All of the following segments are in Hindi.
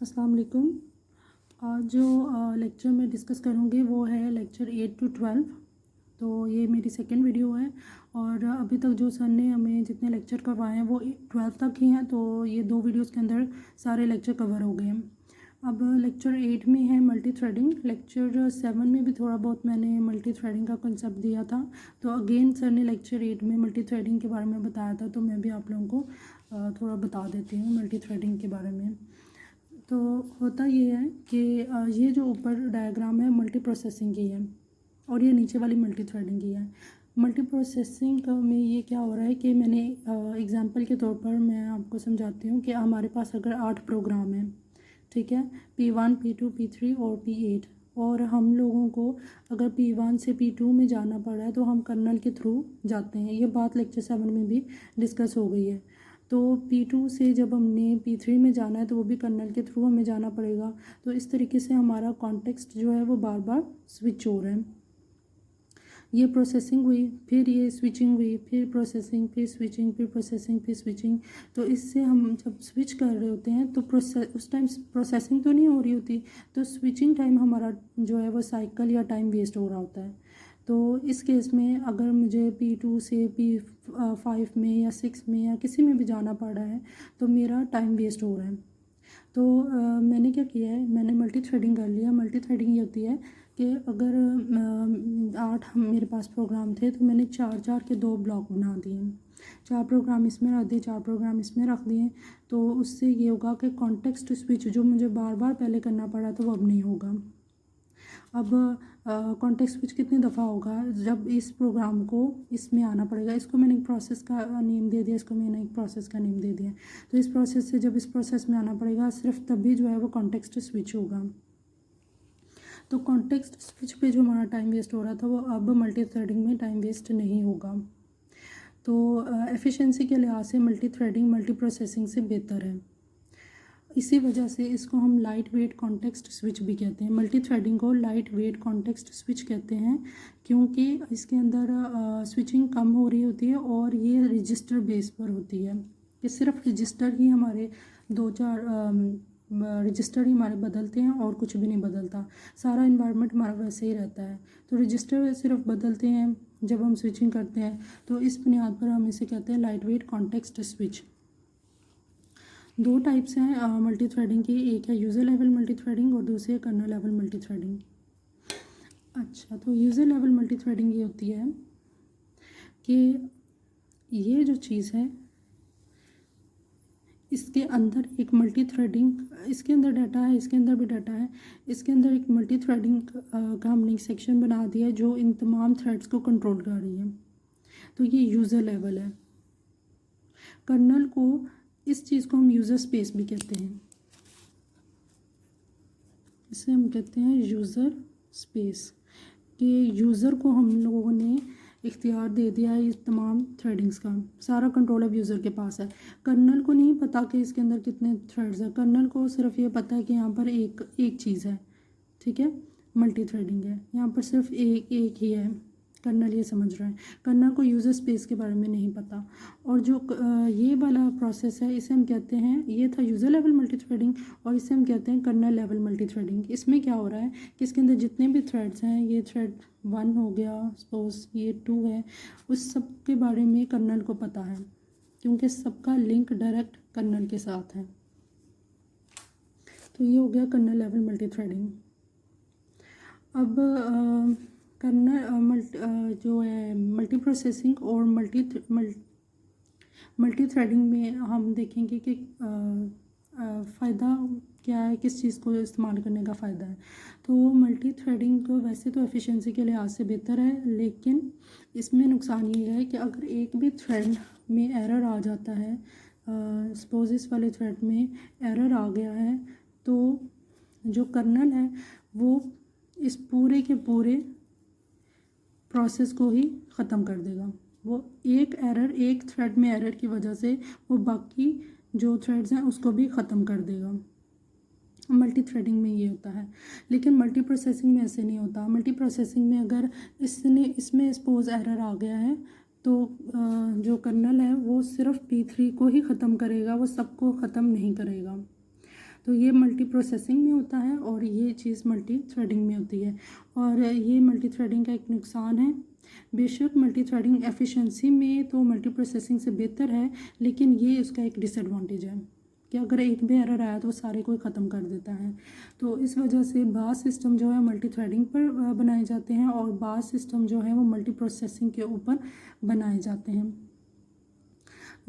अस्सलाम वालेकुम। आज जो लेक्चर मैं डिस्कस करूँगी वो है लेक्चर 8 to 12। तो ये मेरी सेकंड वीडियो है और अभी तक जो सर ने हमें जितने लेक्चर करवाए हैं वो 12 तक ही हैं। तो ये दो वीडियोस के अंदर सारे लेक्चर कवर हो गए हैं। अब लेक्चर 8 में है मल्टी थ्रेडिंग। लेक्चर 7 में भी थोड़ा बहुत मैंने मल्टी थ्रेडिंग का कंसेप्ट दिया था। तो अगेन सर ने लेक्चर 8 में मल्टी थ्रेडिंग के बारे में बताया था, तो मैं भी आप लोगों को थोड़ा बता देती हूँ मल्टी थ्रेडिंग के बारे में। तो होता ये है कि ये जो ऊपर डायग्राम है मल्टी प्रोसेसिंग की है और ये नीचे वाली मल्टी थ्रेडिंग की है। मल्टी प्रोसेसिंग में ये क्या हो रहा है कि मैंने एग्जांपल के तौर पर मैं आपको समझाती हूँ कि हमारे पास अगर 8 प्रोग्राम हैं, ठीक है, P1 P2 P3 और P8, और हम लोगों को अगर P1 से P2 में जाना पड़ा है तो हम कर्नल के थ्रू जाते हैं। ये बात लेक्चर 7 में भी डिस्कस हो गई है। तो P2 से जब हमने P3 में जाना है तो वो भी कर्नल के थ्रू हमें जाना पड़ेगा। तो इस तरीके से हमारा कॉन्टेक्स्ट जो है वो बार बार स्विच हो रहा है। ये प्रोसेसिंग हुई, फिर ये स्विचिंग हुई, फिर प्रोसेसिंग, फिर स्विचिंग, फिर प्रोसेसिंग, फिर स्विचिंग। तो इससे हम जब स्विच कर रहे होते हैं तो उस टाइम प्रोसेसिंग तो नहीं हो रही होती, तो स्विचिंग टाइम हमारा जो है वो साइकिल या टाइम वेस्ट हो रहा होता है। तो इस केस में अगर मुझे P2 से P5 में या 6 में या किसी में भी जाना पड़ रहा है तो मेरा टाइम वेस्ट हो रहा है। तो मैंने क्या किया है, मैंने मल्टी थ्रेडिंग कर लिया। मल्टी थ्रेडिंग ये होती है कि अगर 8 हम मेरे पास प्रोग्राम थे तो मैंने 4 के 2 ब्लॉक बना दिए। 4 प्रोग्राम इसमें रख दिए, 4 प्रोग्राम इसमें रख दिए। तो उससे ये होगा कि कॉन्टेक्स्ट स्विच जो मुझे बार बार पहले करना पड़ा था वो अब नहीं होगा। अब कॉन्टेक्स्ट स्विच कितनी दफ़ा होगा जब इस प्रोग्राम को इसमें आना पड़ेगा। इसको मैंने एक प्रोसेस का नेम दे दिया, इसको मैंने एक प्रोसेस का नेम दे दिया। तो इस प्रोसेस से जब इस प्रोसेस में आना पड़ेगा सिर्फ तभी जो है वो कॉन्टेक्स्ट स्विच होगा। तो कॉन्टेक्स्ट स्विच पे जो हमारा टाइम वेस्ट हो रहा था वो अब मल्टी थ्रेडिंग में टाइम वेस्ट नहीं होगा। तो एफिशिएंसी के लिहाज से मल्टी थ्रेडिंग मल्टी प्रोसेसिंग से बेहतर है। इसी वजह से इसको हम लाइट वेट कॉन्टेक्स्ट स्विच भी कहते हैं। मल्टी थ्रेडिंग को लाइट वेट कॉन्टेक्स्ट स्विच कहते हैं क्योंकि इसके अंदर स्विचिंग कम हो रही होती है और ये रजिस्टर बेस पर होती है कि सिर्फ रजिस्टर ही हमारे 2-4 रजिस्टर ही हमारे बदलते हैं और कुछ भी नहीं बदलता। सारा इन्वायरमेंट हमारा वैसे ही रहता है। तो रजिस्टर सिर्फ बदलते हैं जब हम स्विचिंग करते हैं। तो इस बुनियाद पर हम इसे कहते हैं light weight context switch. 2 types हैं मल्टी थ्रेडिंग की, एक है यूज़र लेवल मल्टी थ्रेडिंग और दूसरी है कर्नल लेवल मल्टी थ्रेडिंग। अच्छा, तो यूज़र लेवल मल्टी थ्रेडिंग ये होती है कि ये जो चीज़ है इसके अंदर एक मल्टी थ्रेडिंग, इसके अंदर डाटा है, इसके अंदर भी डाटा है, इसके अंदर एक मल्टी थ्रेडिंग का हमने एक सेक्शन बना दिया है जो इन तमाम थ्रेड्स को कंट्रोल कर रही है। तो ये यूज़र लेवल है। कर्नल को, इस चीज़ को हम यूज़र स्पेस भी कहते हैं। इसे हम कहते हैं यूज़र स्पेस कि यूज़र को हम लोगों ने इख्तियार दे दिया है इस तमाम थ्रेडिंग्स का। सारा कंट्रोल अब यूज़र के पास है। कर्नल को नहीं पता कि इसके अंदर कितने थ्रेड्स हैं। कर्नल को सिर्फ ये पता है कि यहाँ पर एक चीज़ है, ठीक है, मल्टी थ्रेडिंग है, यहाँ पर सिर्फ एक ही है। कर्नल ये समझ रहा है। कर्नल को यूज़र स्पेस के बारे में नहीं पता। और जो ये वाला प्रोसेस है इसे हम कहते हैं, ये था यूज़र लेवल मल्टी थ्रेडिंग और इसे हम कहते हैं कर्नल लेवल मल्टी थ्रेडिंग। इसमें क्या हो रहा है कि इसके अंदर जितने भी थ्रेड्स हैं, ये थ्रेड 1 हो गया, सपोज ये 2 है, उस सब के बारे में कर्नल को पता है क्योंकि सबका लिंक डायरेक्ट कर्नल के साथ है। तो ये हो गया कर्नल लेवल मल्टी थ्रेडिंग। अब कर्नल जो है मल्टी प्रोसेसिंग और मल्टी थ्रेडिंग में हम देखेंगे कि फ़ायदा क्या है, किस चीज़ को इस्तेमाल करने का फ़ायदा है। तो मल्टी थ्रेडिंग वैसे तो एफिशिएंसी के लिहाज से बेहतर है, लेकिन इसमें नुकसान ये है कि अगर एक भी थ्रेड में एरर आ जाता है, सपोज इस वाले थ्रेड में एरर आ गया है, तो जो कर्नल है वो इस पूरे के पूरे प्रोसेस को ही ख़त्म कर देगा। वो एक थ्रेड में एरर की वजह से वो बाकी जो थ्रेड्स हैं उसको भी ख़त्म कर देगा। मल्टी थ्रेडिंग में ये होता है, लेकिन मल्टी प्रोसेसिंग में ऐसे नहीं होता। मल्टी प्रोसेसिंग में अगर इसमें सपोज एरर आ गया है तो जो कर्नल है वो सिर्फ P3 को ही ख़त्म करेगा, वो सबको ख़त्म नहीं करेगा। तो ये मल्टी प्रोसेसिंग में होता है और ये चीज़ मल्टी थ्रेडिंग में होती है। और ये मल्टी थ्रेडिंग का एक नुकसान है, बेशक मल्टी थ्रेडिंग एफिशिएंसी में तो मल्टी प्रोसेसिंग से बेहतर है, लेकिन ये उसका एक डिसएडवांटेज है कि अगर एक भी एरर आया तो सारे को ख़त्म कर देता है। तो इस वजह से बाज़ सिस्टम जो है मल्टी थ्रेडिंग पर बनाए जाते हैं और बाज़ सिस्टम जो है वो मल्टी प्रोसेसिंग के ऊपर बनाए जाते हैं।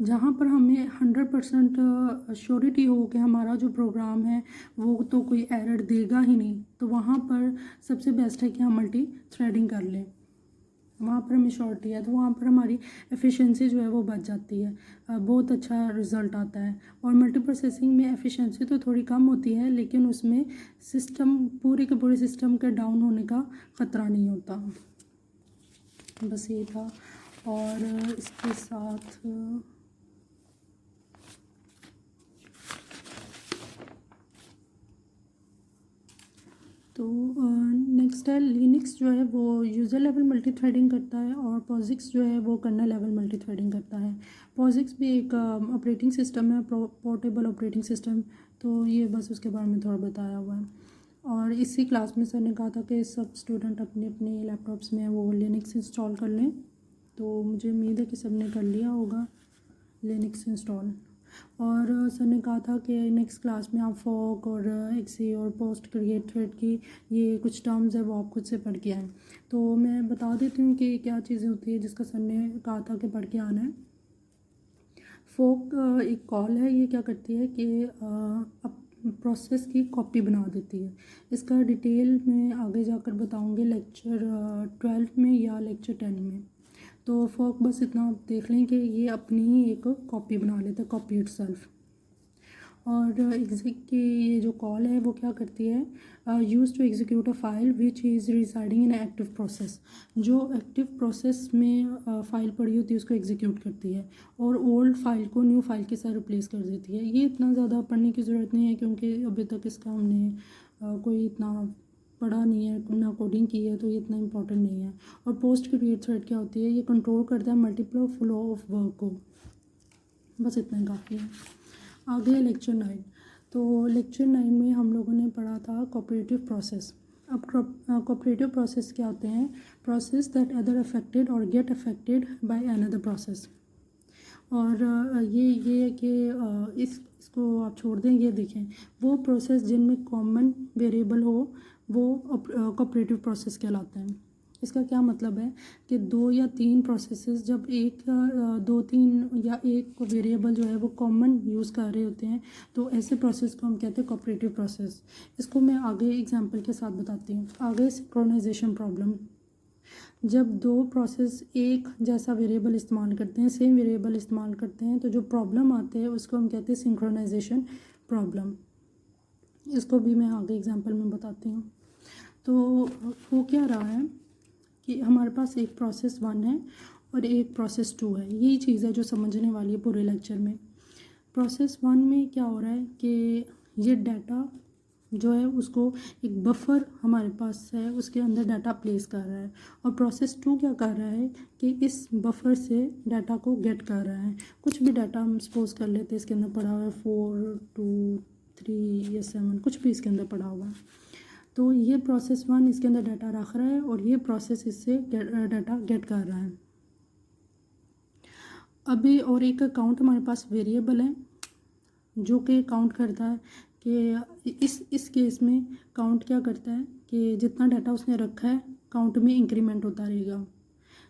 जहाँ पर हमें 100% श्योरिटी हो कि हमारा जो प्रोग्राम है वो तो कोई एरर देगा ही नहीं, तो वहाँ पर सबसे बेस्ट है कि हम मल्टी थ्रेडिंग कर लें। वहाँ पर हमें श्योरिटी है तो वहाँ पर हमारी एफिशिएंसी जो है वो बढ़ जाती है, बहुत अच्छा रिज़ल्ट आता है। और मल्टी प्रोसेसिंग में एफिशिएंसी तो थोड़ी कम होती है, लेकिन उसमें सिस्टम पूरे के पूरे सिस्टम के डाउन होने का ख़तरा नहीं होता। बस ये था। और इसके साथ तो नेक्स्ट है लिनक्स जो है वो यूज़र लेवल मल्टी थ्रेडिंग करता है और पॉजिक्स जो है वो कर्नल लेवल मल्टी थ्रेडिंग करता है। पॉजिक्स भी एक ऑपरेटिंग सिस्टम है, पोर्टेबल ऑपरेटिंग सिस्टम, तो ये बस उसके बारे में थोड़ा बताया हुआ है। और इसी क्लास में सर ने कहा था कि सब स्टूडेंट अपने अपने लैपटॉप्स में वो लिनक्स इंस्टॉल कर लें, तो मुझे उम्मीद है कि सब ने कर लिया होगा लिनक्स इंस्टॉल। और सर ने कहा था कि नेक्स्ट क्लास में आप फॉक और एक्सी और पोस्ट क्रिएट थ्रेड की ये कुछ टर्म्स है वो आप खुद से पढ़ के आएँ। तो मैं बता देती हूँ कि क्या चीज़ें होती है जिसका सर ने कहा था कि पढ़ के आना है। फॉक एक कॉल है, ये क्या करती है कि प्रोसेस की कॉपी बना देती है। इसका डिटेल मैं आगे जाकर बताऊँगी लेक्चर 12 में या लेक्चर 10 में। तो फॉक बस इतना आप देख लें कि ये अपनी ही एक कॉपी बना लेता है, कॉपी इटसेल्फ। और एग्जिक की ये जो कॉल है वो क्या करती है, use to execute a file which is residing in active process. जो एक्टिव प्रोसेस में फ़ाइल पड़ी होती है उसको एग्जीक्यूट करती है और ओल्ड फाइल को न्यू फाइल के साथ रिप्लेस कर देती है। ये इतना ज़्यादा पढ़ने की ज़रूरत नहीं है क्योंकि अभी तक इसका हमने कोई इतना पढ़ा नहीं है, ना कोडिंग की है, तो ये इतना इंपॉर्टेंट नहीं है। और पोस्ट क्रिएट थ्रेड क्या होती है, ये कंट्रोल करता है मल्टीपल फ्लो ऑफ वर्क को। बस इतना ही काफ़ी है। आगे लेक्चर 9। तो लेक्चर 9 में हम लोगों ने पढ़ा था कोऑपरेटिव प्रोसेस। अब कोऑपरेटिव प्रोसेस क्या होते हैं, प्रोसेस दैट अदर अफेक्टेड और get affected by another process. और ये है कि इसको आप छोड़ दें, ये देखें वो प्रोसेस जिनमें कॉमन वेरिएबल हो वो कोऑपरेटिव प्रोसेस कहलाते हैं। इसका क्या मतलब है कि 2 या 3 प्रोसेसेस जब एक 2, 3 या एक वेरिएबल जो है वो कॉमन यूज़ कर रहे होते हैं तो ऐसे प्रोसेस को हम कहते हैं कोऑपरेटिव प्रोसेस। इसको मैं आगे एग्जांपल के साथ बताती हूँ। आगे सिंक्रोनाइजेशन प्रॉब्लम, जब 2 प्रोसेस एक जैसा वेरिएबल इस्तेमाल करते हैं, सेम वेरिएबल इस्तेमाल करते हैं, तो जो प्रॉब्लम आते हैं उसको हम कहते हैं सिंक्रोनाइजेशन प्रॉब्लम। इसको भी मैं आगे एग्जांपल में बताती हूँ। तो वो क्या रहा है कि हमारे पास एक प्रोसेस 1 है और एक प्रोसेस 2 है। यही चीज़ है जो समझने वाली है पूरे लेक्चर में। प्रोसेस 1 में क्या हो रहा है कि ये डाटा जो है उसको एक बफर हमारे पास है, उसके अंदर डाटा प्लेस कर रहा है। और प्रोसेस 2 क्या कर रहा है कि इस बफर से डाटा को गेट कर रहा है। कुछ भी डाटा हम सपोज कर लेते हैं इसके अंदर पड़ा हुआ है 4, 2, 3 या 7, कुछ भी इसके अंदर पड़ा हुआ है। तो ये प्रोसेस 1 इसके अंदर डाटा रख रहा है और ये प्रोसेस इससे डाटा गेट कर रहा है। अभी और एक काउंट हमारे पास वेरिएबल है जो कि काउंट करता है कि इस केस में काउंट क्या करता है कि जितना डाटा उसने रखा है काउंट में इंक्रीमेंट होता रहेगा।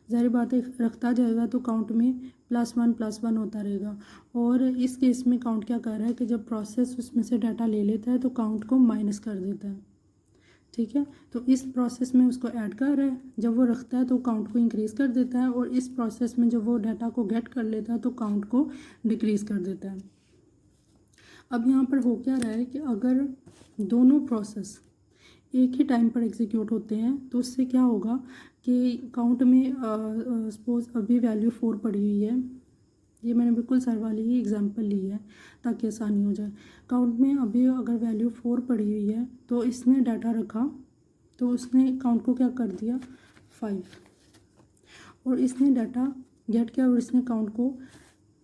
ज़ाहिर बात है रखता जाएगा तो काउंट में +1 होता रहेगा। और इस केस में काउंट क्या कर रहा है कि जब प्रोसेस उसमें से डाटा ले लेता है तो काउंट को माइनस कर देता है। ठीक है, तो इस प्रोसेस में उसको ऐड कर रहा है, जब वो रखता है तो काउंट को इंक्रीज़ कर देता है और इस प्रोसेस में जब वो डाटा को गेट कर लेता है तो काउंट को डिक्रीज़ कर देता है। अब यहाँ पर हो क्या रहा है कि अगर दोनों प्रोसेस एक ही टाइम पर एग्जीक्यूट होते हैं तो उससे क्या होगा कि काउंट में सपोज अभी वैल्यू 4 पड़ी हुई है, ये मैंने बिल्कुल सर वाली ही एग्जांपल ली है ताकि आसानी हो जाए। काउंट में अभी अगर वैल्यू 4 पड़ी हुई है तो इसने डाटा रखा तो उसने काउंट को क्या कर दिया 5, और इसने डाटा गेट किया और इसने काउंट को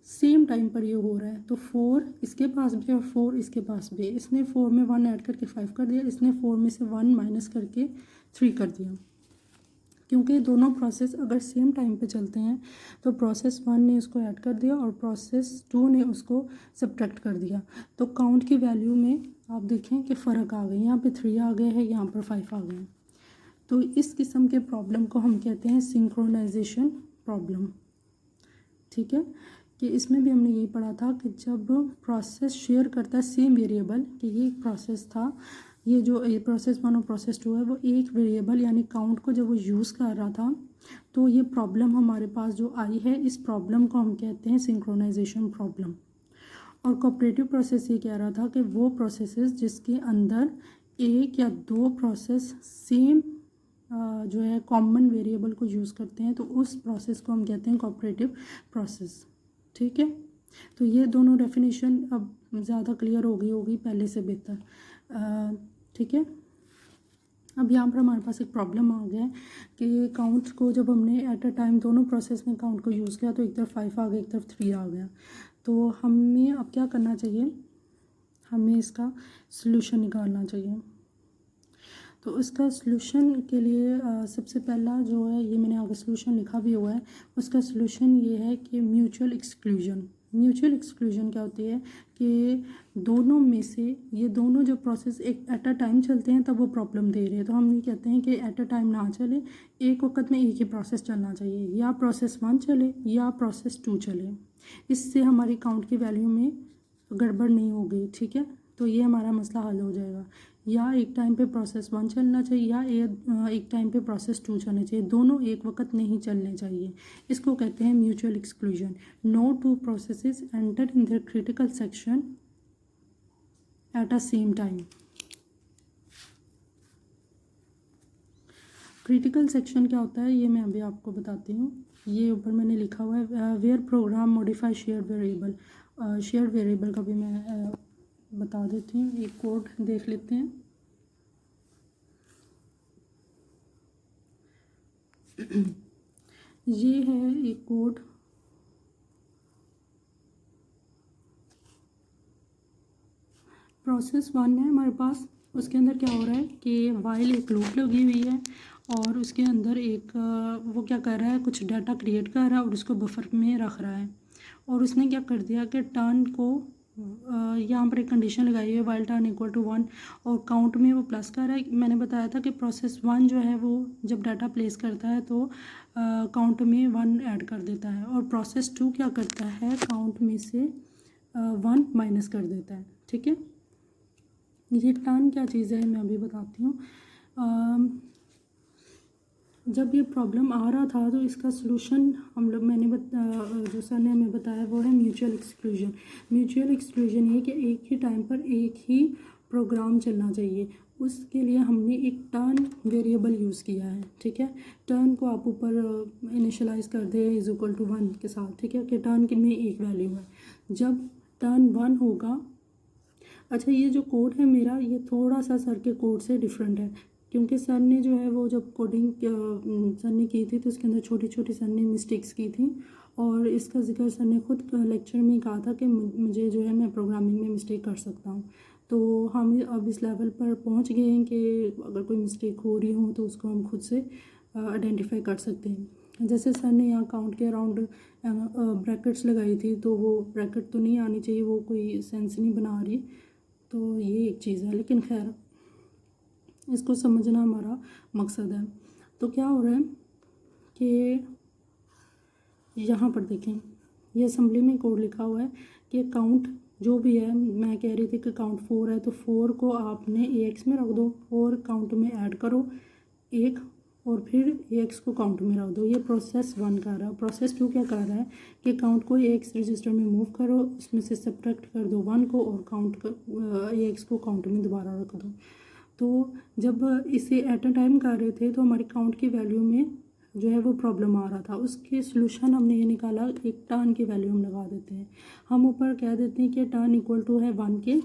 सेम टाइम पर ये हो रहा है, तो 4 इसके पास भी और 4 इसके पास भी। इसने 4 में 1 ऐड करके 5 कर दिया, इसने 4 में से 1 माइनस करके 3 कर दिया। क्योंकि दोनों प्रोसेस अगर सेम टाइम पे चलते हैं तो प्रोसेस 1 ने उसको ऐड कर दिया और प्रोसेस 2 ने उसको सब्ट्रैक्ट कर दिया। तो काउंट की वैल्यू में आप देखें कि फ़र्क आ गए, यहाँ पे 3 आ गए हैं, यहाँ पर 5 आ गए हैं। तो इस किस्म के प्रॉब्लम को हम कहते हैं सिंक्रोनाइजेशन प्रॉब्लम। ठीक है, कि इसमें भी हमने यही पढ़ा था कि जब प्रोसेस शेयर करता है सेम वेरिएबल, कि ये एक प्रोसेस था, ये जो प्रोसेस 1 और प्रोसेस 2 है वो एक वेरिएबल यानी काउंट को जब वो यूज़ कर रहा था, तो ये प्रॉब्लम हमारे पास जो आई है, इस प्रॉब्लम को हम कहते हैं सिंक्रोनाइजेशन प्रॉब्लम। और कोऑपरेटिव प्रोसेस ये कह रहा था कि वो प्रोसेसेस जिसके अंदर एक या दो प्रोसेस सेम जो है कॉमन वेरिएबल को यूज़ करते हैं, तो उस प्रोसेस को हम कहते हैं कोऑपरेटिव प्रोसेस। ठीक है, तो ये दोनों डेफिनेशन अब ज़्यादा क्लियर हो गई होगी पहले से बेहतर। ठीक है, अब यहाँ पर हमारे पास एक प्रॉब्लम आ गया है कि काउंट को जब हमने एट अ टाइम दोनों प्रोसेस में काउंट को यूज़ किया तो एक तरफ 5 आ गया, एक तरफ 3 आ गया। तो हमें अब क्या करना चाहिए, हमें इसका सलूशन निकालना चाहिए। तो इसका सलूशन के लिए सबसे पहला जो है, ये मैंने आगे सलूशन लिखा भी हुआ है, उसका सलूशन ये है कि म्यूचुअल एक्सक्लूजन। म्यूचुअल एक्सक्लूजन क्या होती है कि दोनों में से ये दोनों जो प्रोसेस एक एट अ टाइम चलते हैं तब वो प्रॉब्लम दे रहे हैं, तो हम ये कहते हैं कि एट अ टाइम ना चले, एक वक्त में एक ही प्रोसेस चलना चाहिए, या प्रोसेस 1 चले या प्रोसेस 2 चले। इससे हमारी काउंट की वैल्यू में गड़बड़ नहीं होगी। ठीक है, तो ये हमारा मसला हल हो जाएगा। या एक टाइम पे प्रोसेस 1 चलना चाहिए या एक टाइम पे प्रोसेस 2 चलने चाहिए, दोनों एक वक्त नहीं चलने चाहिए। इसको कहते हैं mutual exclusion. No two processes enter in the critical section at a same time. Critical section क्या होता है ये मैं अभी आपको बताती हूँ। ये ऊपर मैंने लिखा हुआ है where program modify share variable. Share variable का भी मैं बता देती हूँ, एक कोड देख लेते हैं। ये है एक कोड, प्रोसेस 1 है हमारे पास। उसके अंदर क्या हो रहा है कि वाइल एक लूप लगी हुई है और उसके अंदर एक वो क्या कर रहा है, कुछ डाटा क्रिएट कर रहा है और उसको बफर में रख रहा है। और उसने क्या कर दिया कि टर्न को यहाँ पर एक कंडीशन लगाई है वाइल टर्न इक्वल टू 1 और काउंट में वो प्लस कर रहा है। मैंने बताया था कि प्रोसेस 1 जो है वो जब डाटा प्लेस करता है तो काउंट में 1 ऐड कर देता है, और प्रोसेस 2 क्या करता है, काउंट में से 1 माइनस कर देता है। ठीक है, ये टर्न क्या चीज़ है मैं अभी बताती हूँ। जब ये प्रॉब्लम आ रहा था तो इसका सलूशन हम लोग जो सर ने हमें बताया वो है म्यूचुअल एक्सक्लूजन। म्यूचुअल एक्सक्लूजन ये कि एक ही टाइम पर एक ही प्रोग्राम चलना चाहिए, उसके लिए हमने एक टर्न वेरिएबल यूज़ किया है। ठीक है, टर्न को आप ऊपर इनिशियलाइज़ कर दे इज इक्वल टू 1 के साथ। ठीक है, कि टर्न की में एक वैल्यू है, जब टर्न 1 होगा। अच्छा, ये जो कोड है मेरा ये थोड़ा सा सर के कोड से डिफरेंट है, क्योंकि सर ने जो है वो जब कोडिंग सर ने की थी तो उसके अंदर छोटी छोटी सर ने मिस्टेक्स की थी, और इसका जिक्र सर ने खुद लेक्चर में कहा था कि मुझे जो है मैं प्रोग्रामिंग में मिस्टेक कर सकता हूँ। तो हम अब इस लेवल पर पहुँच गए हैं कि अगर कोई मिस्टेक हो रही हो तो उसको हम खुद से आइडेंटिफाई कर सकते हैं। जैसे सर ने यहाँ काउंट के अराउंड ब्रैकेट्स लगाई थी, तो वो ब्रैकेट तो नहीं आनी चाहिए, वो कोई सेंस नहीं बना रही, तो ये एक चीज़ है। लेकिन खैर इसको समझना हमारा मकसद है। तो क्या हो रहा है कि यहाँ पर देखें, ये असेंबली में कोड लिखा हुआ है कि काउंट जो भी है, मैं कह रही थी कि काउंट 4 है तो 4 को आपने AX में रख दो और काउंट में ऐड करो 1 और फिर AX को काउंट में रख दो। ये प्रोसेस 1 कर रहा है। प्रोसेस 2 क्या कर रहा है कि काउंट को AX रजिस्टर में मूव करो, उसमें से सब्ट्रैक्ट कर दो 1 को और AX को काउंट में दोबारा रख दो। तो जब इसे एट अ टाइम कर रहे थे तो हमारी काउंट की वैल्यू में जो है वो प्रॉब्लम आ रहा था। उसके सलूशन हमने ये निकाला, एक टर्न की वैल्यू हम लगा देते हैं। हम ऊपर कह देते हैं कि टर्न इक्वल टू है 1 के,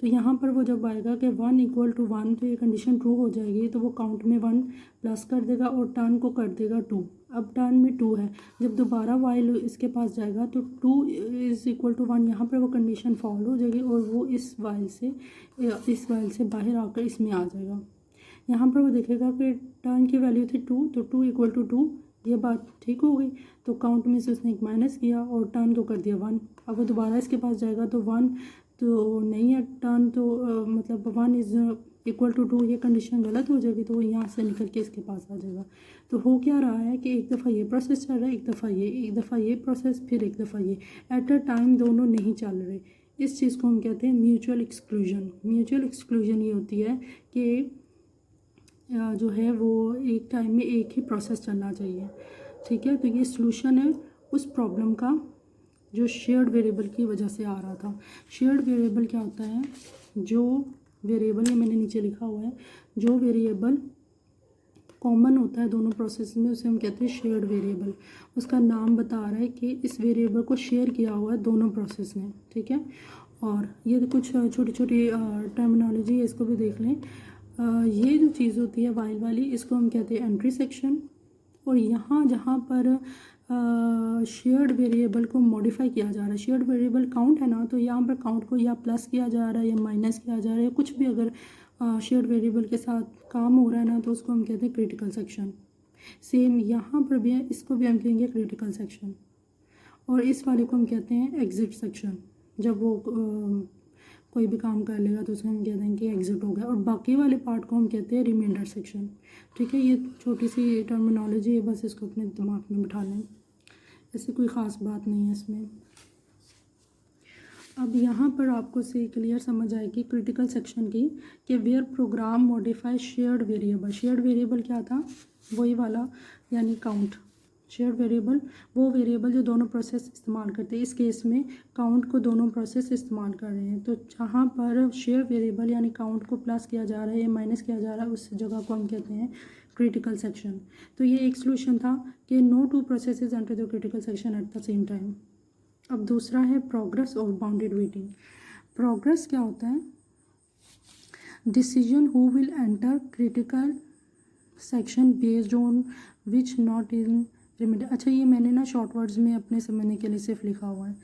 तो यहाँ पर वो जब आएगा कि 1 = 1 तो ये कंडीशन ट्रू हो जाएगी, तो वो काउंट में 1 प्लस कर देगा और टर्न को कर देगा 2। अब टर्न में 2 है, जब दोबारा वाइल इसके पास जाएगा तो 2 = 1, यहाँ पर वो कंडीशन फॉल हो जाएगी और वो इस वाइल से बाहर आकर इसमें आ जाएगा। यहाँ पर वो देखेगा कि टर्न की वैल्यू थी 2, तो 2 = 2, ये बात ठीक हो गई। तो काउंट में से उसने एक माइनस किया और टर्न को कर दिया 1। अब वो दोबारा इसके पास जाएगा तो 1 तो नहीं है टर्न, तो मतलब 1 = 2, ये कंडीशन गलत हो जाएगी, तो वो यहाँ से निकल के इसके पास आ जाएगा। तो हो क्या रहा है कि एक दफ़ा ये प्रोसेस चल रहा है, एक दफ़ा ये प्रोसेस, फिर एक दफ़ा ये, एट अ टाइम दोनों नहीं चल रहे। इस चीज़ को हम कहते हैं म्यूचुअल एक्सक्लूजन। म्यूचुअल एक्सक्लूजन ये होती है कि जो है वो एक टाइम में एक ही प्रोसेस चलना चाहिए, ठीक है। तो ये सॉल्यूशन है उस प्रॉब्लम का जो शेयर्ड वेरिएबल की वजह से आ रहा था। शेयर्ड वेरिएबल क्या होता है? जो वेरिएबल, ये मैंने नीचे लिखा हुआ है, जो वेरिएबल कॉमन होता है दोनों प्रोसेस में उसे हम कहते हैं शेयर्ड वेरिएबल। उसका नाम बता रहा है कि इस वेरिएबल को शेयर किया हुआ है दोनों प्रोसेस ने, ठीक है। और ये कुछ छोटी छोटी टर्मिनोलॉजी है, इसको भी देख लें। ये जो चीज़ होती है वाइल वाली, इसको हम कहते हैं एंट्री सेक्शन। और यहाँ जहाँ पर शेयर्ड वेरिएबल को मॉडिफाई किया जा रहा है, शेयर्ड वेरिएबल काउंट है ना, तो यहाँ पर काउंट को या प्लस किया जा रहा है या माइनस किया जा रहा है, कुछ भी अगर शेयर्ड वेरिएबल के साथ काम हो रहा है ना, तो उसको हम कहते हैं क्रिटिकल सेक्शन। सेम यहाँ पर भी है, इसको भी हम कहेंगे क्रिटिकल सेक्शन। और इस वाले को हम कहते हैं एग्जिट सेक्शन। जब वो कोई भी काम कर लेगा तो उसको हम कह देंगे कि एग्जिट हो गया। और बाकी वाले पार्ट को हम कहते हैं रिमाइंडर सेक्शन, ठीक है। ये छोटी सी टर्मिनोलॉजी है, बस इसको अपने दिमाग में बिठा लें, ऐसी कोई ख़ास बात नहीं है इसमें। अब यहाँ पर आपको से क्लियर समझ आएगी क्रिटिकल सेक्शन की, कि where program modify shared variable. Shared variable क्या था? वही वाला, यानी काउंट। शेयर्ड वेरिएबल वो वेरिएबल जो दोनों प्रोसेस इस्तेमाल करते हैं। इस केस में काउंट को दोनों प्रोसेस इस्तेमाल कर रहे हैं, तो जहाँ पर शेयर वेरिएबल यानी काउंट को प्लस किया जा रहा है या माइनस किया जा रहा है, उस जगह को हम कहते हैं क्रिटिकल सेक्शन। तो ये एक सोल्यूशन था कि no two processes enter the critical section at the same time. अब दूसरा है प्रोग्रेस और बाउंडेड वेटिंग। प्रोग्रेस क्या होता है? Decision who will enter critical section based on which not in remedial. अच्छा, ये मैंने ना शॉर्ट वर्ड्स में अपने समझने के लिए सिर्फ लिखा हुआ है।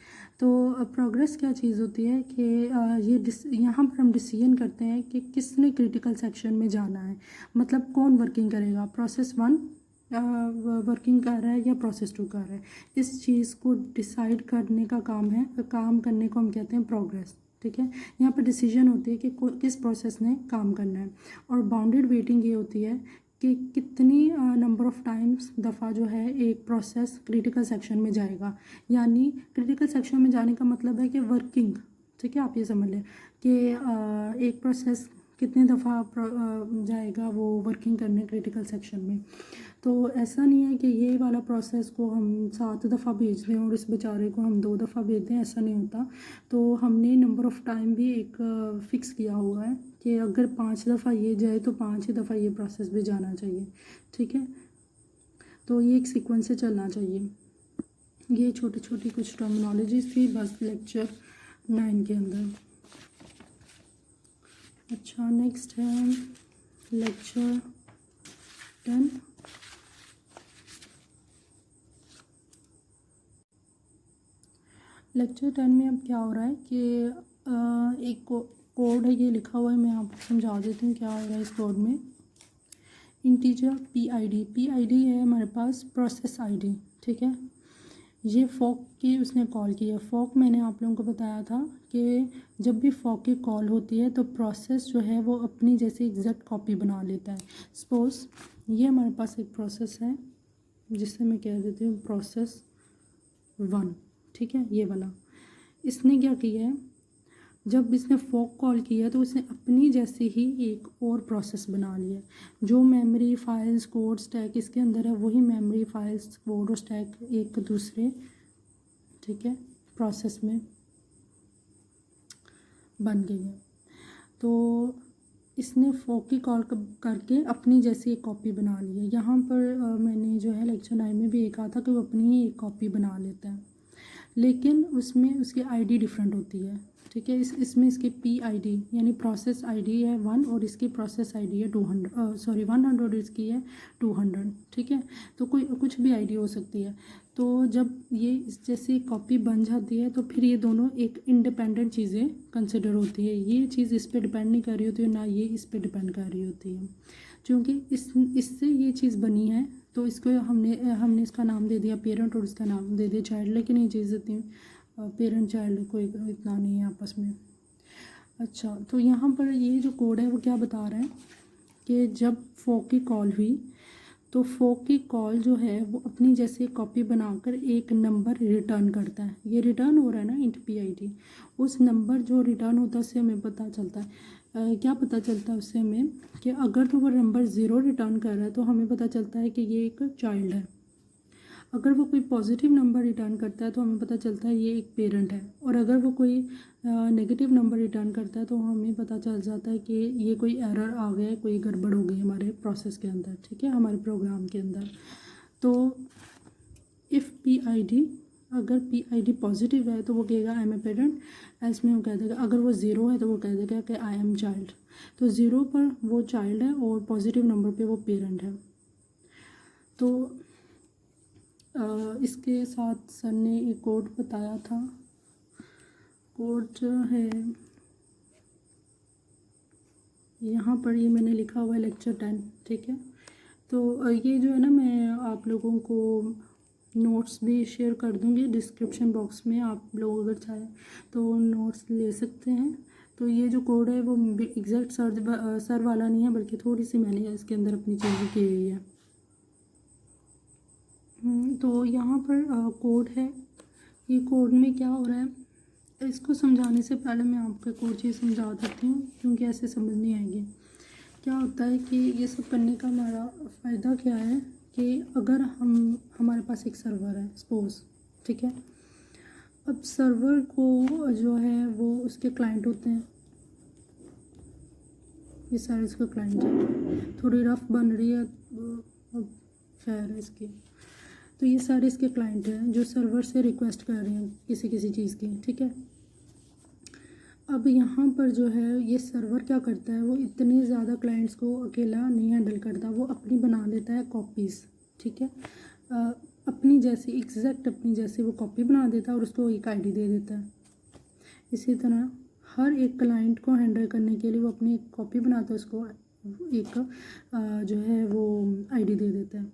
तो प्रोग्रेस क्या चीज़ होती है कि ये यहाँ पर हम डिसीजन करते हैं कि किसने क्रिटिकल सेक्शन में जाना है, मतलब कौन वर्किंग करेगा, प्रोसेस 1 वर्किंग कर रहा है या प्रोसेस 2 कर रहा है। इस चीज़ को डिसाइड करने का काम है, काम करने को हम कहते हैं प्रोग्रेस, ठीक है। यहाँ पर डिसीजन होती है कि किस प्रोसेस ने काम करना है। और बाउंडेड वेटिंग ये होती है कि कितनी नंबर ऑफ़ टाइम्स दफ़ा जो है एक प्रोसेस क्रिटिकल सेक्शन में जाएगा। यानी क्रिटिकल सेक्शन में जाने का मतलब है कि वर्किंग, ठीक है। आप ये समझ लें कि एक प्रोसेस कितने दफ़ा जाएगा वो वर्किंग करने क्रिटिकल सेक्शन में। तो ऐसा नहीं है कि ये वाला प्रोसेस को हम 7 दफ़ा भेज दें और इस बेचारे को हम 2 दफ़ा भेज दें, ऐसा नहीं होता। तो हमने नंबर ऑफ़ टाइम भी एक फ़िक्स किया हुआ है कि अगर 5 दफ़ा ये जाए तो 5 ही दफ़ा ये प्रोसेस भी जाना चाहिए, ठीक है। तो ये एक सीक्वेंस से चलना चाहिए। ये छोटी छोटी कुछ टर्मिनोलॉजीज थी बस लेक्चर 9 के अंदर। अच्छा, नेक्स्ट है लेक्चर 10। लेक्चर 10 में अब क्या हो रहा है कि एक कोड है, ये लिखा हुआ है, मैं आपको समझा देती हूँ क्या हो रहा है इस कोड में। इंटीजर पी आई डी है हमारे पास प्रोसेस आईडी, ठीक है। ये फॉक की उसने कॉल की है। फॉक मैंने आप लोगों को बताया था कि जब भी फॉक की कॉल होती है तो प्रोसेस जो है वो अपनी जैसे एग्जैक्ट कॉपी बना लेता है। सपोज़ ये हमारे पास एक प्रोसेस है जिसे मैं कह देती हूँ प्रोसेस 1, ठीक है। ये वाला इसने क्या किया है, जब इसने फॉक कॉल किया तो उसने अपनी जैसे ही एक और प्रोसेस बना लिया। जो मेमोरी फाइल्स कोड स्टैक इसके अंदर है वही मेमोरी फाइल्स कोड और स्टैक एक दूसरे, ठीक है, प्रोसेस में बन गई है। तो इसने फॉक की कॉल करके अपनी जैसी एक कॉपी बना ली है। यहाँ पर मैंने जो है लेक्चर 9 में भी ये कहा था कि वो अपनी ही एक कॉपी बना लेता है, लेकिन उसमें उसकी आईडी डिफरेंट होती है। ठीक है। इसमें इसकी PID यानी प्रोसेस आईडी है 1 और इसकी प्रोसेस आईडी है 100 और इसकी है 200। ठीक है, तो कोई कुछ भी आईडी हो सकती है। तो जब ये जैसी कॉपी बन जाती है तो फिर ये दोनों एक इंडिपेंडेंट चीज़ें कंसिडर होती है। ये चीज़ इस पर डिपेंड नहीं कर रही होती है, ना ये इस पर डिपेंड कर रही होती है। क्योंकि इससे ये चीज़ बनी है तो इसको हमने इसका नाम दे दिया पेरेंट और इसका नाम दे दिया चाइल्ड। लेकिन ये चीज़ इतनी पेरेंट चाइल्ड कोई इतना नहीं है आपस में। अच्छा, तो यहाँ पर ये जो कोड है वो क्या बता रहा है कि जब फोक की कॉल हुई तो फोक की कॉल जो है वो अपनी जैसे कॉपी बनाकर एक नंबर रिटर्न करता है। ये रिटर्न हो रहा है ना इंट PID, उस नंबर जो रिटर्न होता है उससे हमें पता चलता है क्या पता चलता है उससे हमें कि अगर तो वो नंबर 0 रिटर्न कर रहा है तो हमें पता चलता है कि ये एक चाइल्ड है। अगर वो कोई पॉजिटिव नंबर रिटर्न करता है तो हमें पता चलता है ये एक पेरेंट है। और अगर वो कोई नेगेटिव नंबर रिटर्न करता है तो हमें पता चल जाता है कि ये कोई एरर आ गया है, कोई गड़बड़ हो गई हमारे प्रोसेस के अंदर। ठीक है, हमारे प्रोग्राम के अंदर। तो इफ़ PID अगर PID पॉजिटिव है तो वो कहेगा I am a parent, else में वो कह देगा। अगर वो 0 है तो वो कह देगा कि आई एम चाइल्ड। तो 0 पर वो चाइल्ड है और पॉजिटिव नंबर पे वो पेरेंट है। तो इसके साथ सर ने एक कोड बताया था। कोड जो है यहाँ पर ये मैंने लिखा हुआ है लेक्चर 10। ठीक है, तो ये जो है ना मैं आप लोगों को नोट्स भी शेयर कर दूँगी डिस्क्रिप्शन बॉक्स में। आप लोग अगर चाहें तो नोट्स ले सकते हैं। तो ये जो कोड है वो एग्जैक्ट सर वाला नहीं है, बल्कि थोड़ी सी मैंने इसके अंदर अपनी चीज़ें की हुई है। तो यहाँ पर कोड है। ये कोड में क्या हो रहा है इसको समझाने से पहले मैं आपको कोड चीज़ समझा देती हूँ, क्योंकि ऐसे समझ नहीं आएगी। क्या होता है कि ये सब करने का हमारा फ़ायदा क्या है कि अगर हमारे पास एक सर्वर है सपोज, ठीक है। अब सर्वर को जो है वो उसके क्लाइंट होते हैं, ये सारे इसके क्लाइंट हैं। थोड़ी रफ बन रही है अब खैर है इसकी। तो ये सारे इसके क्लाइंट हैं जो सर्वर से रिक्वेस्ट कर रहे हैं किसी चीज़ की। ठीक है, अब यहाँ पर जो है ये सर्वर क्या करता है, वो इतने ज़्यादा क्लाइंट्स को अकेला नहीं हैंडल करता, वो अपनी बना देता है कॉपीज़। ठीक है, अपनी जैसी एग्जैक्ट अपनी जैसी वो कॉपी बना देता है और उसको एक आईडी दे देता है। इसी तरह हर एक क्लाइंट को हैंडल करने के लिए वो अपनी एक कॉपी बनाता है, उसको एक जो है वो आईडी दे देता है।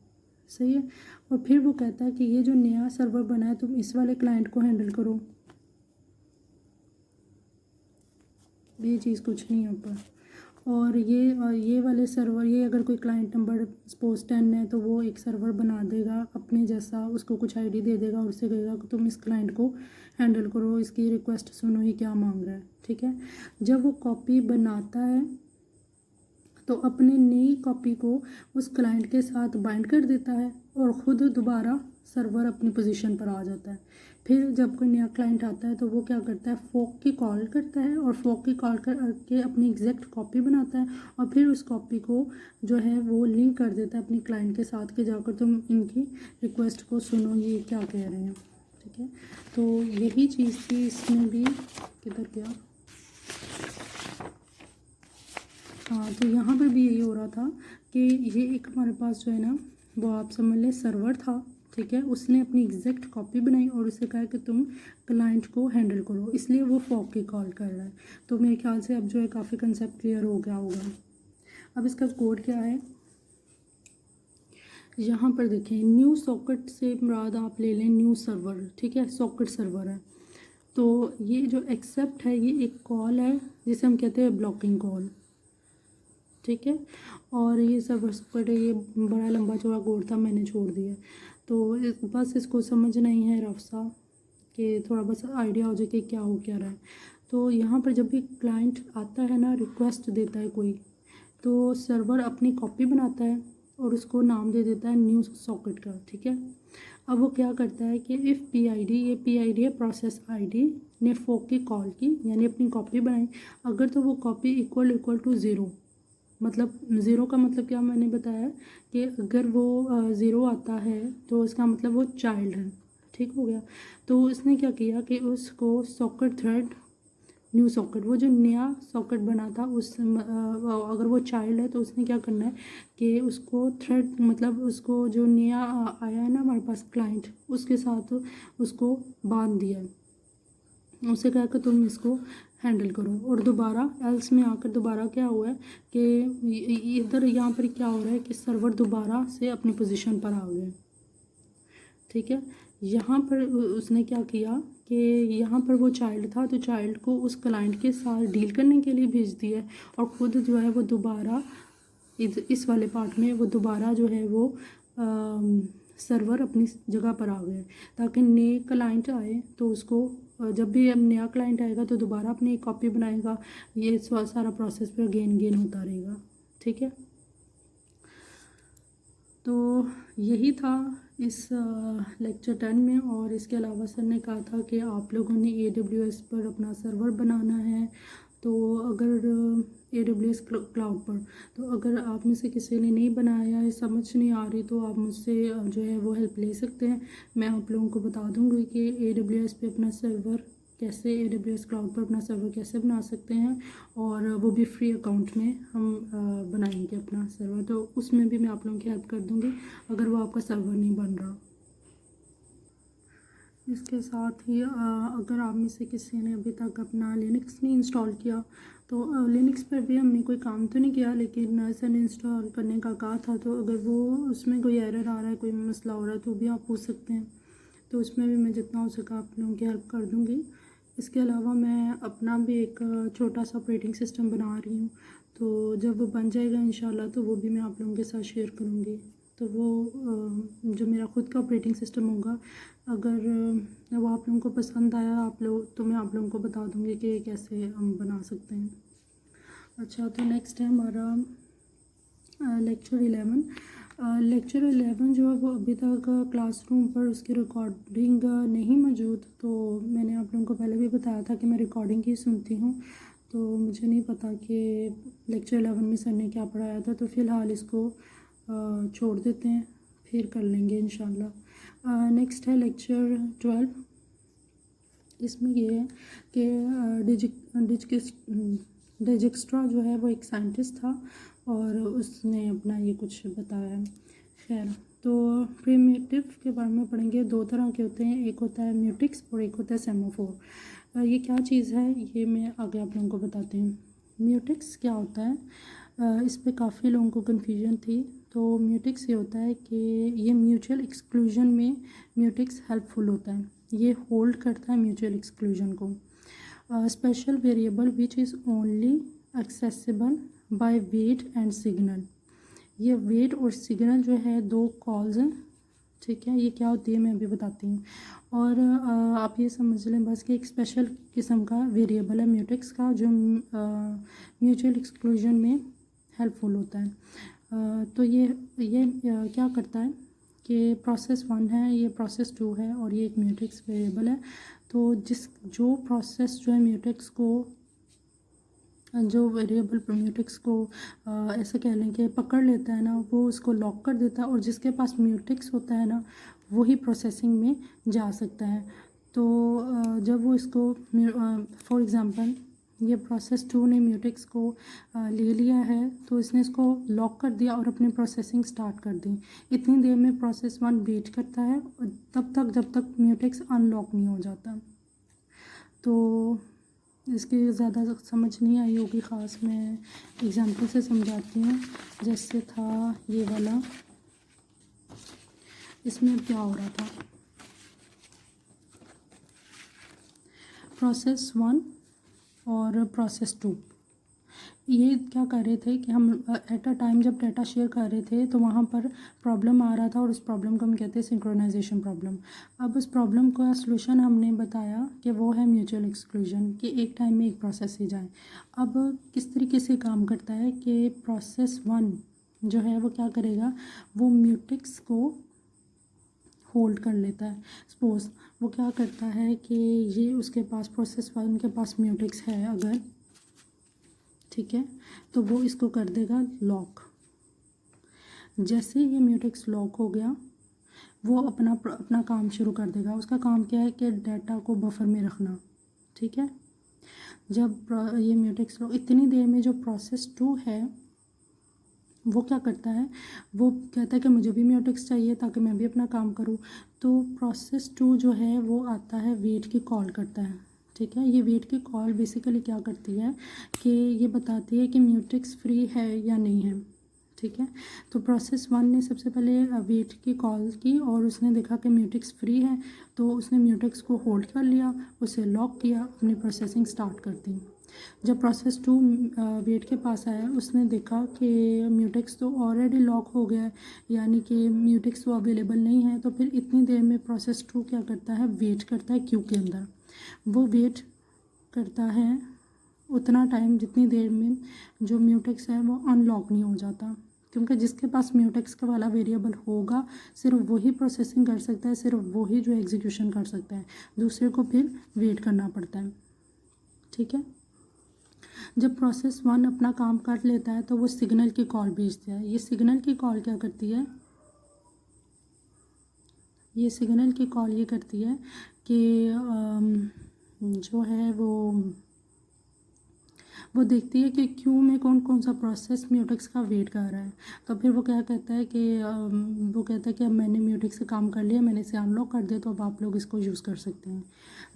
सही है, और फिर वो कहता है कि ये जो नया सर्वर बना है तुम इस वाले क्लाइंट को हैंडल करो। ये चीज़ कुछ नहीं है ऊपर। और ये वाले सर्वर, ये अगर कोई क्लाइंट नंबर सपोज 10 है तो वो एक सर्वर बना देगा अपने जैसा, उसको कुछ आईडी दे देगा और उससे कहेगा कि तुम इस क्लाइंट को हैंडल करो, इसकी रिक्वेस्ट सुनो ये क्या मांग रहा है। ठीक है, जब वो कॉपी बनाता है तो अपने नई कॉपी को उस क्लाइंट के साथ बाइंड कर देता है और ख़ुद दोबारा सर्वर अपनी पोजीशन पर आ जाता है। फिर जब कोई नया क्लाइंट आता है तो वो क्या करता है, फोक की कॉल करता है और फोक की कॉल करके अपनी एग्जैक्ट कॉपी बनाता है और फिर उस कॉपी को जो है वो लिंक कर देता है अपनी क्लाइंट के साथ के जाकर तुम इनकी रिक्वेस्ट को सुनो ये क्या कह रहे हैं। ठीक है, तो यही चीज़ थी इसमें भी। किधर गया, हाँ, तो यहाँ पर भी यही हो रहा था कि ये एक हमारे पास जो है ना वो आप समझ लें सर्वर था। ठीक है, उसने अपनी एग्जैक्ट कॉपी बनाई और उसे कहा कि तुम क्लाइंट को हैंडल करो, इसलिए वो फॉक की कॉल कर रहा है। तो मेरे ख्याल से अब जो है काफ़ी कंसेप्ट क्लियर हो गया होगा। अब इसका कोड क्या है, यहाँ पर देखें न्यू सॉकेट से मुराद आप ले लें न्यू सर्वर। ठीक है, सॉकेट सर्वर है। तो ये जो एक्सेप्ट है ये एक कॉल है जिसे हम कहते हैं ब्लॉकिंग कॉल। ठीक है, और ये सर्वर सॉकेट ये बड़ा लंबा चौड़ा कोड था, मैंने छोड़ दिया। तो बस इसको समझना ही है रफ सा, कि थोड़ा बस आइडिया हो जाए कि क्या हो क्या रहा है। तो यहाँ पर जब भी क्लाइंट आता है ना, रिक्वेस्ट देता है कोई, तो सर्वर अपनी कॉपी बनाता है और उसको नाम दे देता है न्यू सॉकेट का। ठीक है, अब वो क्या करता है कि इफ़ PID, ये PID है प्रोसेस आईडी, ने फोक की कॉल की यानी अपनी कॉपी बनाई, अगर तो वो कॉपी इक्वल टू 0, मतलब 0 का मतलब क्या मैंने बताया कि अगर वो 0 आता है तो इसका मतलब वो चाइल्ड है। ठीक हो गया, तो उसने क्या किया कि उसको सॉकेट थ्रेड न्यू सॉकेट, वो जो नया सॉकेट बना था उस अगर वो चाइल्ड है तो उसने क्या करना है कि उसको थ्रेड मतलब उसको जो नया आया है ना हमारे पास क्लाइंट, उसके साथ उसको बांध दिया है, उसे कहा कि तुम इसको हैंडल करो। और दोबारा एल्स में आकर दोबारा क्या हुआ है कि इधर यहाँ पर क्या हो रहा है कि सर्वर दोबारा से अपनी पोजीशन पर आ गया। ठीक है, यहाँ पर उसने क्या किया कि यहाँ पर वो चाइल्ड था तो चाइल्ड को उस क्लाइंट के साथ डील करने के लिए भेज दिया और ख़ुद जो है वो दोबारा इस वाले पार्ट में वो दोबारा जो है वो सर्वर अपनी जगह पर आ गए, ताकि नए क्लाइंट आए तो उसको जब भी अब नया क्लाइंट आएगा तो दोबारा अपनी एक कॉपी बनाएगा, ये सारा प्रोसेस पर गेन होता रहेगा। ठीक है, तो यही था इस लेक्चर 10 में। और इसके अलावा सर ने कहा था कि आप लोगों ने AWS पर अपना सर्वर बनाना है, तो अगर AWS क्लाउड पर, तो अगर आप में से किसी ने नहीं बनाया है, समझ नहीं आ रही, तो आप मुझसे जो है वो हेल्प ले सकते हैं। मैं आप लोगों को बता दूंगी कि AWS पे अपना सर्वर कैसे, AWS क्लाउड पर अपना सर्वर कैसे बना सकते हैं, और वो भी फ्री अकाउंट में हम बनाएंगे अपना सर्वर, तो उसमें भी मैं आप लोगों की हेल्प कर दूंगी अगर वो आपका सर्वर नहीं बन रहा। इसके साथ ही अगर आप में से किसी ने अभी तक अपना लिनक्स नहीं इंस्टॉल किया, तो लिनक्स पर भी हमने कोई काम तो नहीं किया, लेकिन सर ने इंस्टॉल करने का कहा था, तो अगर वो उसमें कोई एरर आ रहा है, कोई मसला हो रहा है, तो भी आप पूछ सकते हैं, तो उसमें भी मैं जितना हो सका आप लोगों की हेल्प कर दूँगी। इसके अलावा मैं अपना भी एक छोटा सा ऑपरेटिंग सिस्टम बना रही हूँ, तो जब वो बन जाएगा इंशाल्लाह तो वो भी मैं आप लोगों के साथ शेयर करूँगी। तो वो जो मेरा ख़ुद का ऑपरेटिंग सिस्टम होगा, अगर वो आप लोगों को पसंद आया आप लोग, तो मैं आप लोगों को बता दूँगी कि कैसे हम बना सकते हैं। अच्छा, तो नेक्स्ट है हमारा लेक्चर 11। लेक्चर 11 जो है वो अभी तक क्लासरूम पर उसकी रिकॉर्डिंग नहीं मौजूद, तो मैंने आप लोगों को पहले भी बताया था कि मैं रिकॉर्डिंग ही सुनती हूँ, तो मुझे नहीं पता कि लेक्चर 11 में सर ने क्या पढ़ाया था, तो फ़िलहाल इसको छोड़ देते हैं, फिर कर लेंगे इंशाल्लाह। नेक्स्ट है लेक्चर 12। इसमें ये है कि डिजिक्स्ट्रा जो है वो एक साइंटिस्ट था और उसने अपना ये कुछ बताया है। खैर, तो प्रिमिटिव के बारे में पढ़ेंगे। दो तरह के होते हैं, एक होता है म्यूटिक्स और एक होता है सेमाफोर। ये क्या चीज़ है ये मैं आगे आप लोगों को बताती हूँ। म्यूटिक्स क्या होता है, इस पे काफ़ी लोगों को कन्फ्यूजन थी। तो म्यूटिक्स ये होता है कि ये म्यूचुअल एक्सक्लूजन में म्यूटिक्स हेल्पफुल होता है, ये होल्ड करता है म्यूचुअल एक्सक्लूजन को। Special variable which is only accessible by weight and signal. ये वेट और सिग्नल जो है दो कॉल्स हैं, ठीक है, ये क्या होती है मैं अभी बताती हूँ। और आप ये समझ लें बस कि एक स्पेशल किस्म का वेरिएबल है म्यूटिक्स का जो म्यूचुअल एक्सक्लूजन में हेल्पफुल होता है। तो ये क्या करता है कि प्रोसेस 1 है, ये प्रोसेस 2 है और ये एक म्यूटिक्स वेरिएबल है। तो जो प्रोसेस जो है म्यूटिक्स को, जो वेरिएबल म्यूटिक्स को ऐसा कह लें कि पकड़ लेता है ना, वो उसको लॉक कर देता है और जिसके पास म्यूटिक्स होता है ना वही प्रोसेसिंग में जा सकता है। तो जब वो इसको फॉर एग्ज़ाम्पल ये प्रोसेस 2 ने म्यूटिक्स को ले लिया है तो इसने इसको लॉक कर दिया और अपनी प्रोसेसिंग स्टार्ट कर दी। इतनी देर में प्रोसेस 1 वेट करता है तब तक जब तक म्यूटिक्स अनलॉक नहीं हो जाता। तो इसकी ज़्यादा समझ नहीं आई होगी, ख़ास मैं एग्जांपल से समझाती हूँ। जैसे था ये वाला, इसमें क्या हो रहा था, प्रोसेस 1 और प्रोसेस 2 ये क्या कर रहे थे कि हम एट अ टाइम जब डाटा शेयर कर रहे थे तो वहाँ पर प्रॉब्लम आ रहा था और उस प्रॉब्लम को हम कहते हैं सिंक्रोनाइजेशन प्रॉब्लम। अब उस प्रॉब्लम का सलूशन हमने बताया कि वो है म्यूचुअल एक्सक्लूजन, कि एक टाइम में एक प्रोसेस ही जाए। अब किस तरीके से काम करता है कि प्रोसेस 1 जो है वो क्या करेगा, वो म्यूटिक्स को होल्ड कर लेता है। सपोज वो क्या करता है कि ये उसके पास प्रोसेस 1 के पास म्यूटिक्स है अगर, ठीक है, तो वो इसको कर देगा लॉक। जैसे ये म्यूटिक्स लॉक हो गया वो अपना काम शुरू कर देगा। उसका काम क्या है कि डाटा को बफर में रखना, ठीक है। ये म्यूटेक्स लॉक इतनी देर में जो प्रोसेस 2 है वो क्या करता है, वो कहता है कि मुझे भी म्यूटेक्स चाहिए ताकि मैं भी अपना काम करूँ। तो प्रोसेस 2 जो है वो आता है, वेट की कॉल करता है। ठीक है, ये वेट की कॉल बेसिकली क्या करती है कि ये बताती है कि म्यूटेक्स फ्री है या नहीं है। ठीक है, तो प्रोसेस 1 ने सबसे पहले वेट की कॉल की और उसने देखा कि म्यूटेक्स फ्री है, तो उसने म्यूटेक्स को होल्ड कर लिया, उसे लॉक किया, अपनी प्रोसेसिंग स्टार्ट कर दी। जब प्रोसेस 2 वेट के पास आया, उसने देखा कि म्यूटेक्स तो ऑलरेडी लॉक हो गया है, यानी कि म्यूटेक्स तो अवेलेबल नहीं है। तो फिर इतनी देर में प्रोसेस 2 क्या करता है, वेट करता है क्यू के अंदर। वो वेट करता है उतना टाइम जितनी देर में जो म्यूटेक्स है वो अनलॉक नहीं हो जाता, क्योंकि जिसके पास म्यूटेक्स का वाला वेरिएबल होगा सिर्फ वही प्रोसेसिंग कर सकता है, सिर्फ वही जो एग्जीक्यूशन कर सकता है, दूसरे को फिर वेट करना पड़ता है। ठीक है, जब प्रोसेस 1 अपना काम कर लेता है तो वो सिग्नल की कॉल भेजता है। ये सिग्नल की कॉल क्या करती है, ये सिग्नल की कॉल ये करती है कि जो है वो देखती है कि क्यू में कौन कौन सा प्रोसेस म्यूटेक्स का वेट कर रहा है। तो फिर वो क्या कहता है कि वो कहता है कि अब मैंने म्यूटेक्स से काम कर लिया, मैंने इसे अनलॉक कर दिया, तो अब आप लोग इसको यूज़ कर सकते हैं।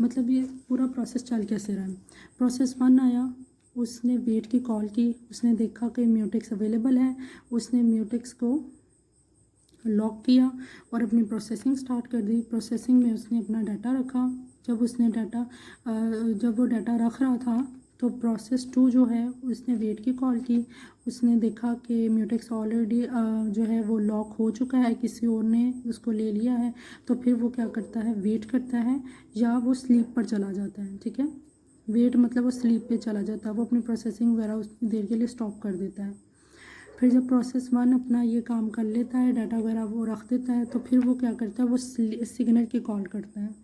मतलब ये पूरा प्रोसेस चल कैसे रहा है। प्रोसेस 1 आया, उसने वेट की कॉल की, उसने देखा कि म्यूटेक्स अवेलेबल है, उसने म्यूटेक्स को लॉक किया और अपनी प्रोसेसिंग स्टार्ट कर दी। प्रोसेसिंग में उसने अपना डाटा रखा। जब वो डाटा रख रहा था तो प्रोसेस 2 जो है उसने वेट की कॉल की, उसने देखा कि म्यूटेक्स ऑलरेडी जो है वो लॉक हो चुका है, किसी और ने उसको ले लिया है। तो फिर वो क्या करता है, वेट करता है या वो स्लीप पर चला जाता है। ठीक है, वेट मतलब वो स्लीप पे चला जाता है, वो अपनी प्रोसेसिंग वगैरह उतनी देर के लिए स्टॉप कर देता है। फिर जब प्रोसेस 1 अपना ये काम कर लेता है, डाटा वगैरह वो रख देता है, तो फिर वो क्या करता है, वो सिग्नल की कॉल करता है।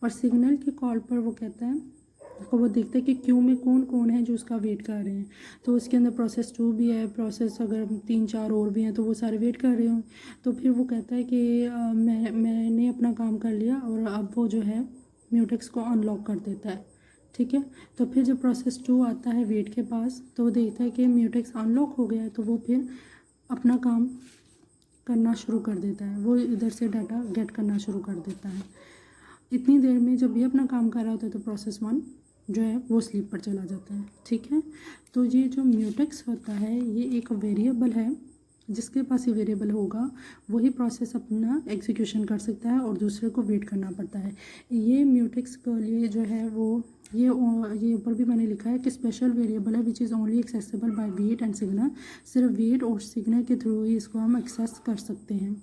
और सिग्नल की कॉल पर वो कहता है, तो वो देखता है कि क्यू में कौन कौन है जो उसका वेट कर रहे हैं। तो उसके अंदर प्रोसेस 2 भी है, प्रोसेस अगर 3-4 और भी हैं तो वो सारे वेट कर रहे हों। तो फिर वो कहता है कि मैंने अपना काम कर लिया, और अब वो जो है म्यूटेक्स को अनलॉक कर देता है। ठीक है, तो फिर जब प्रोसेस 2 आता है वेट के पास, तो वो देखता है कि म्यूटेक्स अनलॉक हो गया है, तो वो फिर अपना काम करना शुरू कर देता है, वो इधर से डाटा गेट करना शुरू कर देता है। इतनी देर में जब ये अपना काम कर रहा होता है तो प्रोसेस 1 जो है वो स्लीप पर चला जाता है। ठीक है, तो ये जो म्यूटेक्स होता है ये एक वेरिएबल है, जिसके पास ये वेरिएबल होगा वही प्रोसेस अपना एग्जीक्यूशन कर सकता है और दूसरे को वेट करना पड़ता है। ये म्यूटेक्स के लिए जो है वो ये ऊपर भी मैंने लिखा है कि स्पेशल वेरिएबल है which is only accessible by weight and signal. सिर्फ वेट और सिग्नल के थ्रू ही इसको हम एक्सेस कर सकते हैं।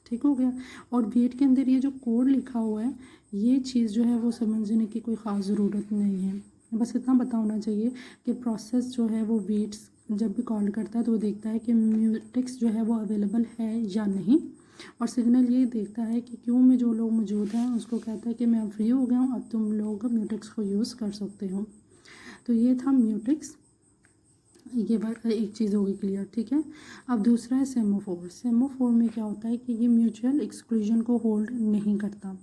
ठीक हो गया। और वेट के अंदर ये जो कोड लिखा हुआ है, ये चीज़ जो है वो समझने की कोई ख़ास ज़रूरत नहीं है, बस इतना पता होना चाहिए कि प्रोसेस जो है वो वेट्स जब भी कॉल करता है तो वो देखता है कि म्यूटेक्स जो है वो अवेलेबल है या नहीं, और सिग्नल ये देखता है कि क्यों में जो लोग मौजूद हैं उसको कहता है कि मैं फ्री हो गया हूँ, अब तुम लोग म्यूटेक्स को यूज़ कर सकते हो। तो ये था म्यूटेक्स, ये बात एक चीज़ होगी क्लियर। ठीक है, अब दूसरा है सेमोफोर। सेमोफोर में क्या होता है कि ये म्यूचुअल एक्सक्लूजन को होल्ड नहीं करता।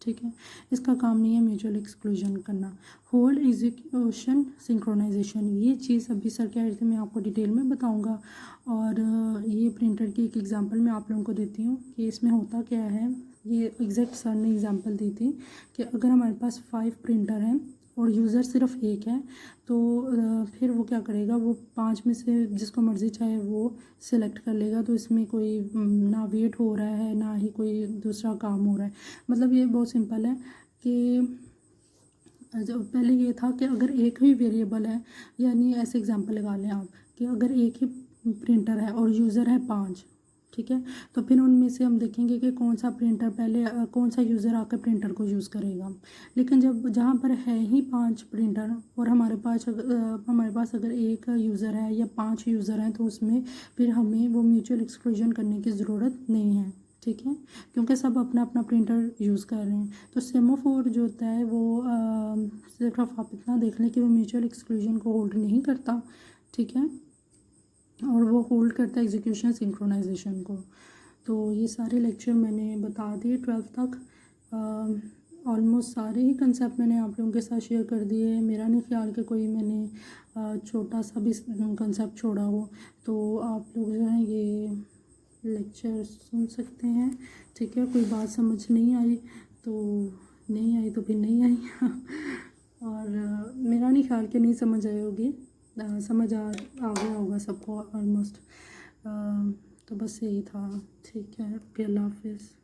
ठीक है, इसका काम नहीं है म्यूचुअल एक्सक्लूजन करना। होल्ड एग्जीक्यूशन सिंक्रोनाइजेशन, ये चीज़ अभी सर कह रहे थे, मैं आपको डिटेल में बताऊंगा। और ये प्रिंटर की एक एग्जांपल मैं आप लोगों को देती हूँ कि इसमें होता क्या है। ये एग्जैक्ट सर ने एग्जांपल दी थी कि अगर हमारे पास 5 प्रिंटर हैं और यूज़र सिर्फ एक है, तो फिर वो क्या करेगा, वो 5 में से जिसको मर्ज़ी चाहे वो सिलेक्ट कर लेगा। तो इसमें कोई ना वेट हो रहा है ना ही कोई दूसरा काम हो रहा है। मतलब ये बहुत सिंपल है कि जो पहले ये था कि अगर एक ही वेरिएबल है, यानी ऐसे एग्जांपल लगा लें आप कि अगर एक ही प्रिंटर है और यूज़र है 5, ठीक है, तो फिर उनमें से हम देखेंगे कि कौन सा प्रिंटर पहले कौन सा यूज़र आकर प्रिंटर को यूज़ करेगा। लेकिन जब जहाँ पर है ही 5 प्रिंटर और हमारे पास अगर एक यूज़र है या 5 यूज़र हैं, तो उसमें फिर हमें वो म्यूचुअल एक्सक्लूजन करने की ज़रूरत नहीं है। ठीक है, क्योंकि सब अपना अपना प्रिंटर यूज़ कर रहे हैं। तो सेमोफोर जो होता है वो सिर्फ आप इतना देख लें कि वो म्यूचुअल एक्सक्लूजन को होल्ड नहीं करता। ठीक है, और वो होल्ड करता है एग्जीक्यूशन सिंक्रोनाइजेशन को। तो ये सारे लेक्चर मैंने बता दिए 12th तक। ऑलमोस्ट सारे ही कंसेप्ट मैंने आप लोगों के साथ शेयर कर दिए। मेरा नहीं ख्याल कि कोई मैंने छोटा सा भी कंसेप्ट छोड़ा हो। तो आप लोग जो है ये लेक्चर सुन सकते हैं, ठीक है। कोई बात समझ नहीं आई तो नहीं आई तो फिर नहीं आई और मेरा नहीं ख्याल कि नहीं समझ आई होगी, समझ आ गया होगा सबको ऑलमोस्ट। तो बस यही था, ठीक है। ओके, अल्लाह हाफिज़।